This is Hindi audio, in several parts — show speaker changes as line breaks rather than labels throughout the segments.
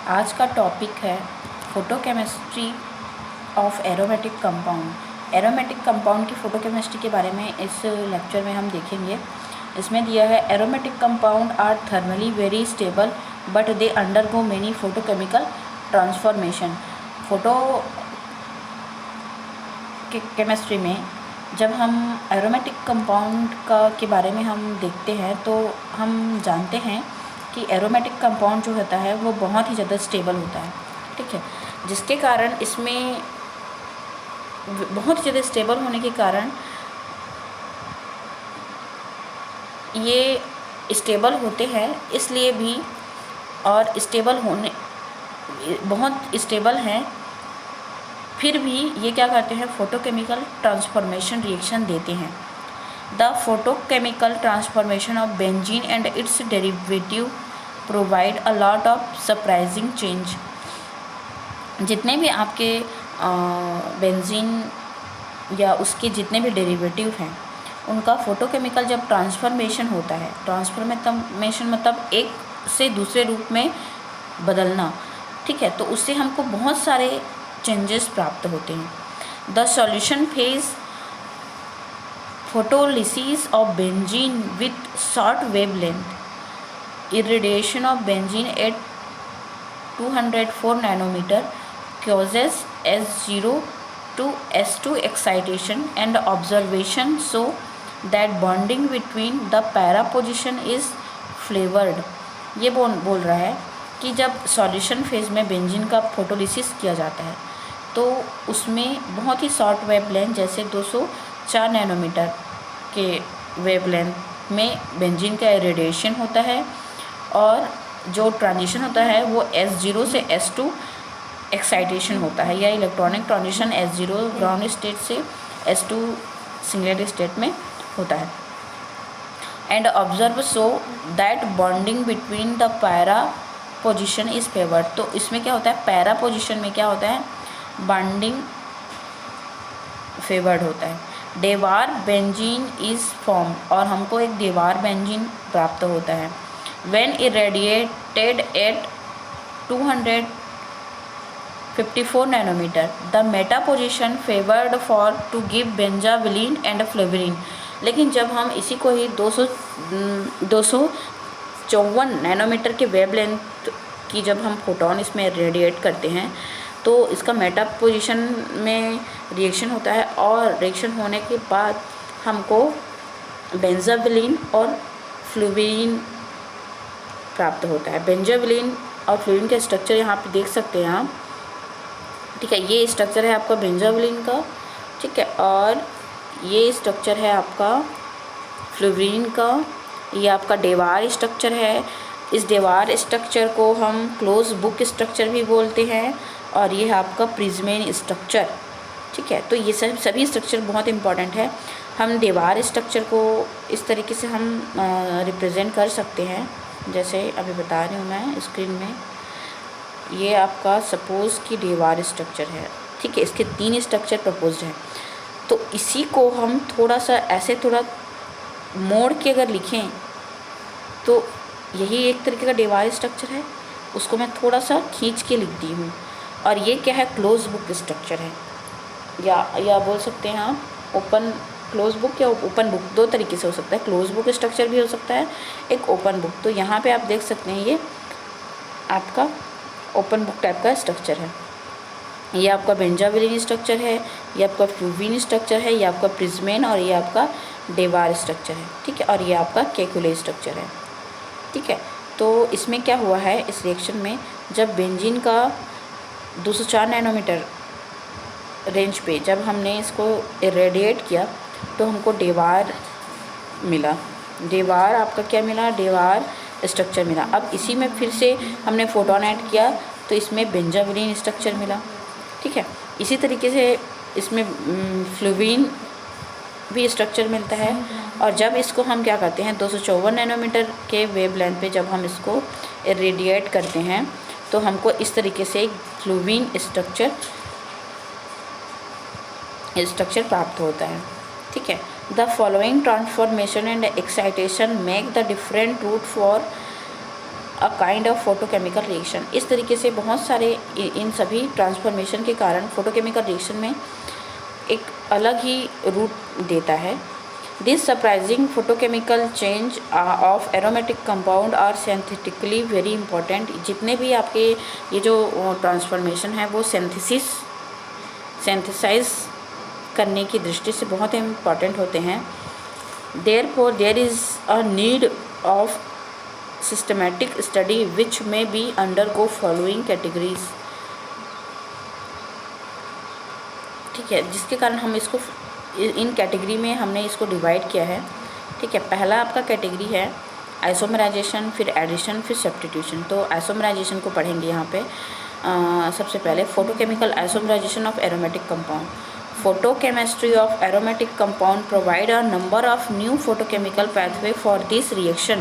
आज का टॉपिक है photochemistry of aromatic compound. Aromatic compound की फ़ोटोकेमिस्ट्री के बारे में इस लेक्चर में हम देखेंगे। इसमें दिया है aromatic compound are thermally very stable but they undergo many photochemical transformation. Photochemistry में जब हम एरोमेटिक कंपाउंड के बारे में हम देखते हैं तो हम जानते हैं कि एरोमेटिक कंपाउंड जो होता है वो बहुत ही ज़्यादा स्टेबल होता है, ठीक है। जिसके कारण इसमें बहुत ही ज़्यादा स्टेबल होने के कारण ये स्टेबल होते हैं, इसलिए भी और स्टेबल होने बहुत स्टेबल हैं, फिर भी ये क्या करते हैं, फोटोकेमिकल ट्रांसफॉर्मेशन रिएक्शन देते हैं। The photochemical transformation of benzene and it's derivative provide a lot of surprising change. जितने भी आपके बेंजीन या उसके जितने भी डेरिवेटिव हैं उनका फोटोकेमिकल जब ट्रांसफॉर्मेशन होता है, ट्रांसफॉर्मेशन मतलब एक से दूसरे रूप में बदलना, ठीक है, तो उससे हमको बहुत सारे चेंजेस प्राप्त होते हैं। The solution phase photolysis of benzene with short wavelength irradiation of benzene at 204 nanometer causes S0 to S2 excitation and observation show that bonding between the para position is flavored। ये बोल रहा है कि जब सॉल्यूशन फेज में बेंजीन का फोटोलिसिस किया जाता है तो उसमें बहुत ही शॉर्ट वेवलेंथ जैसे 204 नैनोमीटर के वेवलेंथ में बेंजीन का रेडिएशन होता है और जो ट्रांजिशन होता है वो S0 से S2 एक्साइटेशन होता है या electronic transition S0 ground state से S2 सिंगलेट स्टेट में होता है। And observe so that bonding between the para position is favoured. तो इसमें क्या होता है, पैरा पोजिशन में क्या होता है, बॉन्डिंग फेवर्ड होता है। डेवार बेंजीन इज़ फॉर्म और हमको एक डेवार बेंजीन प्राप्त होता है। When irradiated at 254 nanometre the meta position favoured for to give benzvalene and fulvene. लेकिन जब हम इसी को ही 254 नैनोमीटर के वेवलेंथ की जब हम फोटोन इसमें रेडिएट करते हैं तो इसका मेटा पोजीशन में रिएक्शन होता है और रिएक्शन होने के बाद हमको बेंजाविलीन और फ्लूविन प्राप्त होता है। बेंजाविलीन और फ्लूविन का स्ट्रक्चर यहाँ पे देख सकते हैं आप, ठीक है। ये स्ट्रक्चर है आपका बेंजाविलीन का, ठीक है, और ये स्ट्रक्चर है आपका फ्लूविन का। ये आपका डेवार स्ट्रक्चर है। इस डेवार स्ट्रक्चर को हम क्लोज बुक स्ट्रक्चर भी बोलते हैं और ये है आपका प्रिज्मेन स्ट्रक्चर, ठीक है। तो ये सभी स्ट्रक्चर बहुत इंपॉर्टेंट है। हम डेवार स्ट्रक्चर को इस तरीके से हम रिप्रेजेंट कर सकते हैं, जैसे अभी बता रही हूँ मैं स्क्रीन में। ये आपका सपोज़ कि डेवार स्ट्रक्चर है, ठीक है, इसके 3 स्ट्रक्चर प्रपोज्ड हैं। तो इसी को हम थोड़ा सा ऐसे थोड़ा मोड़ के अगर लिखें तो यही एक तरीके का डेवार स्ट्रक्चर है, उसको मैं थोड़ा सा खींच के लिख दी हूँ। और ये क्या है, क्लोज बुक स्ट्रक्चर है, या बोल सकते हैं आप ओपन क्लोज बुक या ओपन बुक, 2 तरीके से हो सकता है। क्लोज बुक स्ट्रक्चर भी हो सकता है, एक ओपन बुक। तो यहाँ पे आप देख सकते हैं ये आपका ओपन बुक टाइप का स्ट्रक्चर है। ये आपका बेंजाविलीन स्ट्रक्चर है, ये आपका फ्लूविन स्ट्रक्चर है, ये आपका प्रिज्मेन और ये आपका डेवार स्ट्रक्चर है, ठीक है, और ये आपका केकुले स्ट्रक्चर है, ठीक है। तो इसमें क्या हुआ है, इस रिएक्शन में जब बेंजीन का 204 नैनोमीटर रेंज पे जब हमने इसको इरेडिएट किया तो हमको डेवार मिला। डेवार आपका क्या मिला, डेवार स्ट्रक्चर मिला। अब इसी में फिर से हमने फोटोन ऐड किया तो इसमें बेंजाविलीन स्ट्रक्चर मिला, ठीक है। इसी तरीके से इसमें फ्लूविन भी स्ट्रक्चर मिलता है। और जब इसको हम क्या करते हैं, 254 नैनोमीटर के वेवलेंथ पे जब हम इसको इरेडिएट करते हैं तो हमको इस तरीके से एक फ्लूविन स्ट्रक्चर प्राप्त होता है, ठीक है। The following transformation and excitation make the different route for a kind of photochemical reaction. इस तरीके से बहुत सारे इन सभी ट्रांसफॉर्मेशन के कारण फोटोकेमिकल रिएक्शन में एक अलग ही रूप देता है। This surprising photochemical change of aromatic compound are synthetically very important. जितने भी आपके ये जो ट्रांसफॉर्मेशन है वो सिंथेसाइज करने की दृष्टि से बहुत इम्पॉर्टेंट होते हैं। Therefore there is a need of systematic study which may be undergo following categories. ठीक है, जिसके कारण हम इसको इन कैटेगरी में हमने इसको डिवाइड किया है। ठीक है, पहला आपका कैटेगरी है आइसोमराइजेशन, फिर एडिशन, फिर सब्स्टिट्यूशन। तो आइसोमराइजेशन को पढ़ेंगे यहाँ पे। सबसे पहले photochemical isomerisation of aromatic compound. Photochemistry of aromatic compound provide a number of new photochemical pathway for this reaction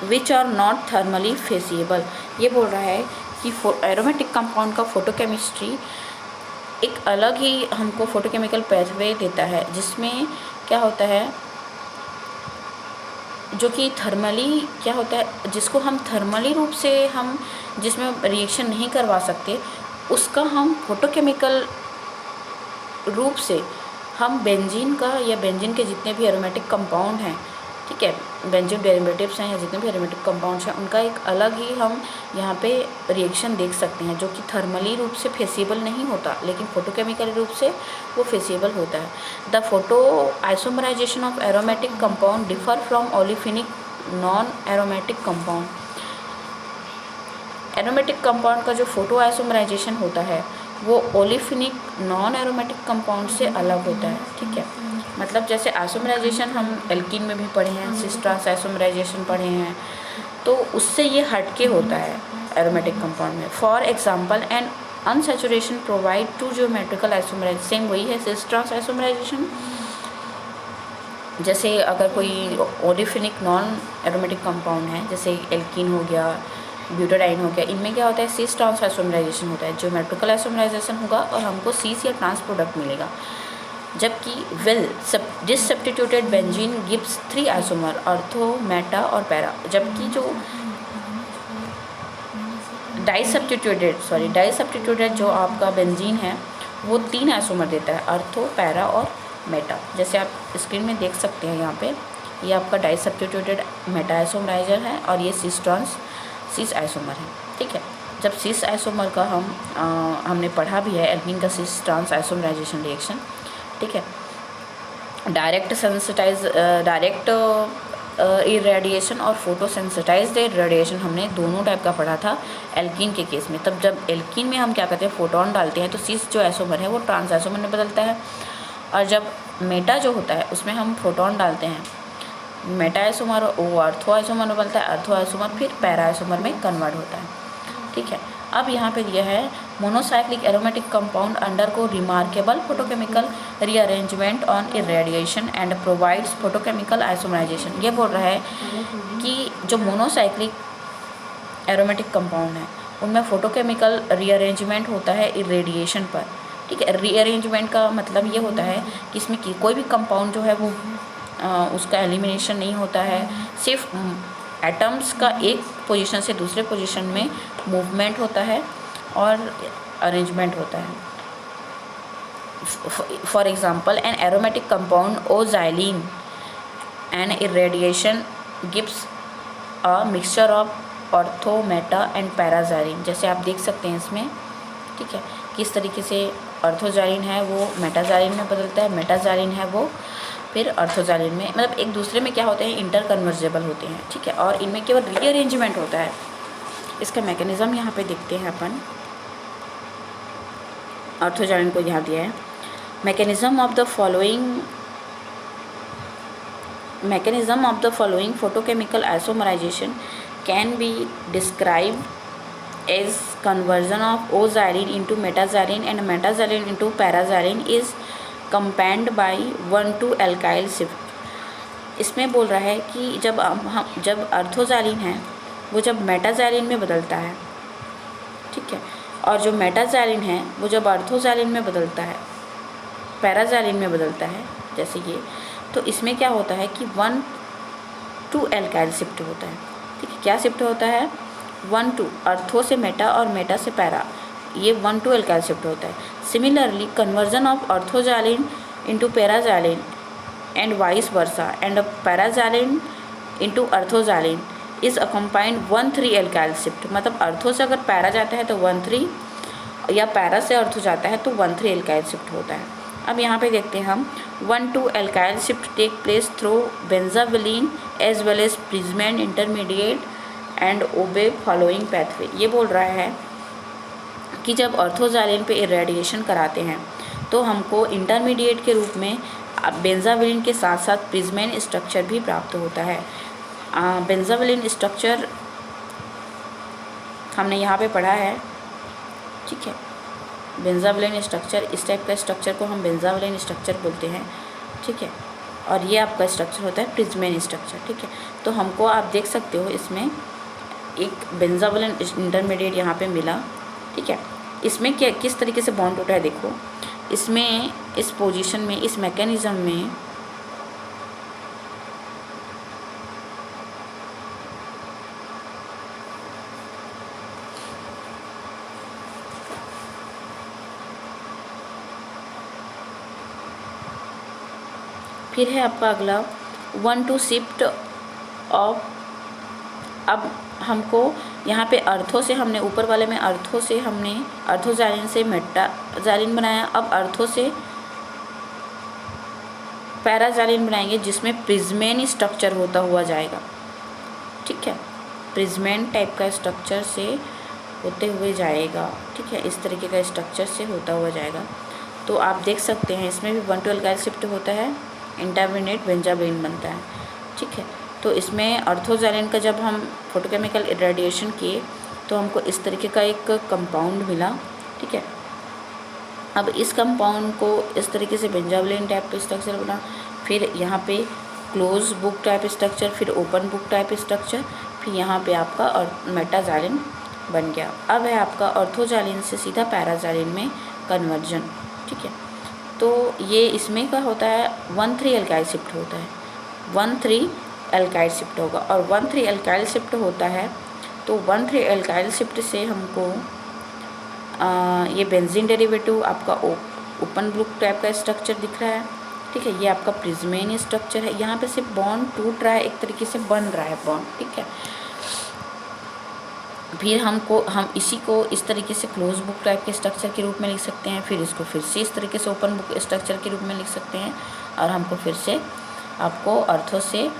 which are not thermally feasible। ये बोल रहा है कि एरोमेटिक कंपाउंड का फोटोकेमिस्ट्री एक अलग ही हमको फोटोकेमिकल पैथवे देता है, जिसमें क्या होता है जो कि थर्मली क्या होता है, जिसको हम थर्मली रूप से हम जिसमें रिएक्शन नहीं करवा सकते, उसका हम फोटोकेमिकल रूप से हम बेंजीन का या बेंजीन के जितने भी एरोमेटिक कंपाउंड हैं, ठीक है, बेंजीन डेरिवेटिव्स हैं या जितने भी एरोमेटिक कंपाउंड्स हैं, उनका एक अलग ही हम यहाँ पे रिएक्शन देख सकते हैं जो कि थर्मली रूप से फेसिबल नहीं होता, लेकिन फोटोकेमिकल रूप से वो फेसिबल होता है। The photo isomerisation of aromatic compound differ from olefinic non aromatic compound. Aromatic compound का जो फोटो आइसोमराइजेशन होता है वो ओलिफिनिक नॉन एरोमेटिक कंपाउंड से अलग होता है। ठीक है, मतलब जैसे आइसोमराइजेशन हम एल्कीन में भी पढ़े हैं, सिस ट्रांस आइसोमराइजेशन पढ़े हैं, तो उससे ये हटके होता है एरोमेटिक कंपाउंड में। For example an unsaturation provide to geometrical isomerisation. Same वही है सिस ट्रांस आइसोमराइजेशन। जैसे अगर कोई ओलिफिनिक नॉन एरोमेटिक कंपाउंड है, जैसे एल्कीन हो गया, ब्यूटाडाइन हो गया, इनमें क्या होता है सिस ट्रांस आइसोमराइजेशन होता है, ज्योमेट्रिकल आइसोमराइजेशन होगा और हमको सिस या ट्रांस प्रोडक्ट मिलेगा। जबकि this substituted benzene gives 3 isomer, ortho, Meta और पैरा। जबकि जो डाई सब्स्टिट्यूटेड जो आपका बेंजीन है वो 3 आइसोमर देता है, ऑर्थो, पैरा और मेटा। जैसे आप स्क्रीन में देख सकते हैं यहाँ पे, ये आपका डाई सब्स्टिट्यूटेड मेटा आइसोमराइजर है और ये सिस आइसोमर है। ठीक है, जब सिस आइसोमर का हमने पढ़ा भी है एल्कीन का सिस ट्रांस आइसोमराइजेशन रिएक्शन। ठीक है, डायरेक्ट इरेडिएशन और फोटोसेंसिटाइज्ड इरेडिएशन हमने दोनों टाइप का पढ़ा था एल्कीन के केस में। तब जब एल्कीन में हम क्या करते हैं, फोटोन डालते हैं, तो सिस जो आइसोमर है वो ट्रांस आइसोमर में बदलता है, और जब मेटा जो होता है उसमें हम फोटोन डालते हैं, मेटा आइसोमर वो अर्थो आइसोमर में बनता है, अर्थो आइसोमर फिर पैरा आइसोमर में कन्वर्ट होता है। ठीक है, अब यहाँ पे दिया है monocyclic aromatic compound undergo remarkable photochemical rearrangement on irradiation and provides photochemical isomerisation. ये बोल रहा है कि जो मोनोसाइक्लिक एरोमेटिक कंपाउंड है उनमें फोटोकेमिकल रीअरेंजमेंट होता है इरेडिएशन पर। ठीक है, रीअरेंजमेंट का मतलब ये होता है कि इसमें कोई भी कंपाउंड जो है वो उसका एलिमिनेशन नहीं होता है, सिर्फ एटम्स का एक पोजीशन से दूसरे पोजीशन में मूवमेंट होता है और अरेंजमेंट होता है। For example an aromatic compound o xylene and irradiation gives a mixture of ortho, meta and para xylene. जैसे आप देख सकते हैं इसमें, ठीक है, किस तरीके से ऑर्थोजाइलिन है वो मेटाजाइलिन में बदलता है, मेटाजाइलिन है वो फिर अर्थोजाइलिन में, मतलब एक दूसरे में क्या होते हैं, इंटर कन्वर्जेबल होते हैं। ठीक है, और इनमें केवल रीअरेंजमेंट होता है। इसका मैकेनिज्म यहाँ पे देखते हैं अपन। अर्थोजाइलिन को यहाँ दिया है mechanism of the following photochemical isomerisation can be describe as conversion of o xylene into meta xylene and meta xylene into para xylene is compound by 1,2 alkyl shift. इसमें बोल रहा है कि जब अर्थोजाइलिन है वो जब मेटाजाइलिन में बदलता है, ठीक है, और जो मेटाजाइलिन है वो जब अर्थोजाइलिन में बदलता है, पैराजाइलिन में बदलता है जैसे ये, तो इसमें क्या होता है कि 1,2 एल्काइल शिफ्ट होता है। ठीक है, क्या शिफ्ट होता है, 1 to अर्थो से मेटा और मेटा से पैरा, ये 1 to एल्काइल शिफ्ट होता है। Similarly conversion of ortho xylene into para xylene and vice versa and para xylene into ortho xylene is accompanied 1,3 alkyl shift. मतलब अर्थो से अगर पैरा जाता है तो 1,3 या पैरा से अर्थो जाता है तो 1,3 एल्काइल शिफ्ट होता है। अब यहाँ पे देखते हैं हम 1,2 alkyl shift take place through benzvalene as well as prismane intermediate and obey following pathway. ये बोल रहा है कि जब अर्थोजालिन पे इरेडिएशन कराते हैं तो हमको इंटरमीडिएट के रूप में बेंजाविलीन के साथ साथ प्रिजमेंट स्ट्रक्चर भी प्राप्त होता है। बेंजाविलीन स्ट्रक्चर हमने यहाँ पे पढ़ा है, ठीक है। बेंजाविलीन स्ट्रक्चर, इस टाइप का स्ट्रक्चर को हम बेंजाविलीन स्ट्रक्चर बोलते हैं, ठीक है। और ये आपका स्ट्रक्चर होता है प्रिजमेन स्ट्रक्चर, ठीक है। तो हमको आप देख सकते हो इसमें एक बेंजाविलीन इंटरमीडिएट यहाँ पे मिला, ठीक है। इसमें क्या किस तरीके से बॉन्ड होता है देखो, इसमें इस पोजीशन में, इस मैकेनिज़्म में फिर है आपका अगला 1,2 शिफ्ट ऑफ। अब हमको यहाँ पे अर्थो से हमने ऊपर वाले में अर्थो से हमने अर्थोजालिन से मेटाजालिन बनाया, अब अर्थो से पैराजालिन बनाएंगे जिसमें प्रिजमेन स्ट्रक्चर होता हुआ जाएगा, ठीक है। प्रिजमेन टाइप का स्ट्रक्चर से होते हुए जाएगा, ठीक है। इस तरीके का स्ट्रक्चर से होता हुआ जाएगा। तो आप देख सकते हैं इसमें भी 1,2 एल्काइल शिफ्ट होता है, इंटरमीडिएट बेंजाविलीन बनता है, ठीक है। तो इसमें अर्थोजालिन का जब हम फोटोकेमिकल इरेडिएशन किए तो हमको इस तरीके का एक कंपाउंड मिला, ठीक है। अब इस कंपाउंड को इस तरीके से बेंजाविलीन टाइप का स्ट्रक्चर बना, फिर यहाँ पे क्लोज बुक टाइप स्ट्रक्चर, फिर ओपन बुक टाइप स्ट्रक्चर, फिर यहाँ पे आपका और मेटाजालिन बन गया। अब है आपका अर्थोजालिन से सीधा पैराजालिन में कन्वर्जन, ठीक है। तो ये इसमें क्या होता है 1,3 एल्काइल शिफ्ट होता है, 1,3 एल्काइल शिफ्ट होगा। और 1,3 एल्काइल शिफ्ट होता है तो 1,3 एल्काइल शिफ्ट से हमको ये बेंजीन डेरिवेटिव आपका ओपन ब्लॉक टाइप का स्ट्रक्चर दिख रहा है, ठीक है। ये आपका प्रिजमेन स्ट्रक्चर है, यहाँ पे सिर्फ बॉन्ड टूट रहा है, एक तरीके से बन रहा है बॉन्ड, ठीक है। फिर हम इसी को इस तरीके से क्लोज बुक टाइप के स्ट्रक्चर के रूप में लिख सकते हैं, फिर इसको फिर से इस तरीके से ओपन बुक स्ट्रक्चर के रूप में लिख सकते हैं, और हमको फिर से आपको अर्थो से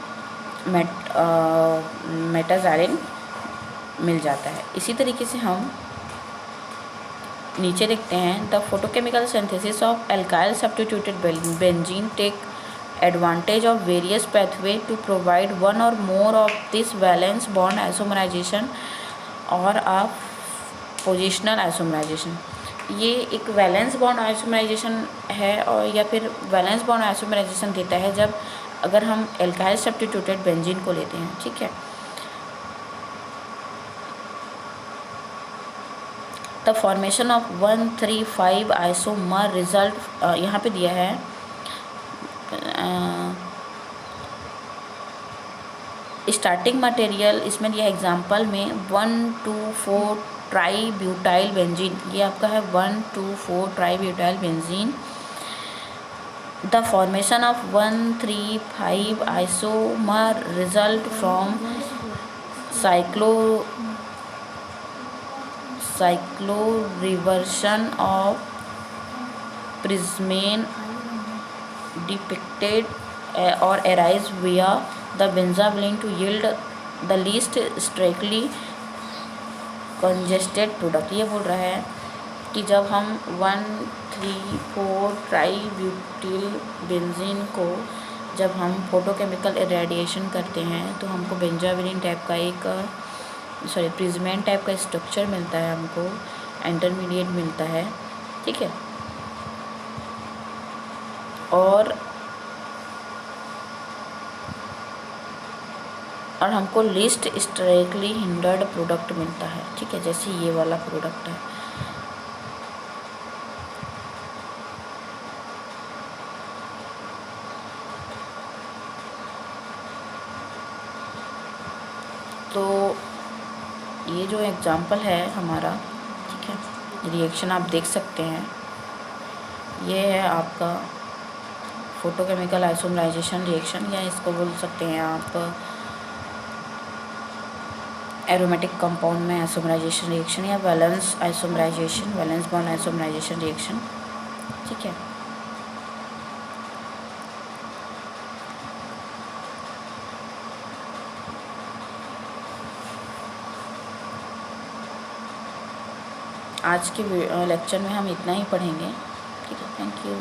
मेटाजालिन मिल जाता है। इसी तरीके से हम नीचे देखते हैं the photochemical synthesis of alkyl substituted benzene take advantage of various pathway to provide one or more of this valence bond isomerization और आप पोजिशनल आइसोमराइजेशन। ये एक वैलेंस बॉन्ड आइसोमराइजेशन है, और या फिर वैलेंस बॉन्ड आइसोमराइजेशन देता है जब अगर हम एल्काइल सब्स्टिट्यूटेड बेंजीन को लेते हैं, ठीक है। The formation of 1,3,5 isomer result यहाँ पे दिया है, स्टार्टिंग मटेरियल इसमें दिया एग्जांपल में 1,2,4 ट्राई ब्यूटाइल बेंजीन, ये आपका है 1,2,4 tri butyl benzene. The formation of 1,3,5 isomer result from cyclo reversion of prismane depicted or arise via the benzaviline to yield the least strictly congested product। ये बोल रहा है कि जब हम 1,3,4 ट्राई ब्यूटिल बेंजीन को जब हम फोटोकेमिकल इरेडिएशन करते हैं तो हमको बेंजाविलीन टाइप का एक प्रिजमेन टाइप का स्ट्रक्चर मिलता है, हमको इंटरमीडिएट मिलता है, ठीक है। और हमको लिस्ट स्ट्राइकली हिंडर्ड प्रोडक्ट मिलता है, ठीक है, जैसे ये वाला प्रोडक्ट है। तो ये जो एग्जांपल है हमारा, ठीक है, रिएक्शन आप देख सकते हैं। ये है आपका फोटोकेमिकल आइसोमराइजेशन रिएक्शन, या इसको बोल सकते हैं आप एरोमेटिक कंपाउंड में आइसोमराइजेशन रिएक्शन, या valence isomerisation, valence bond isomerisation reaction, ठीक है। आज के लेक्चर में हम इतना ही पढ़ेंगे, ठीक है। Thank you.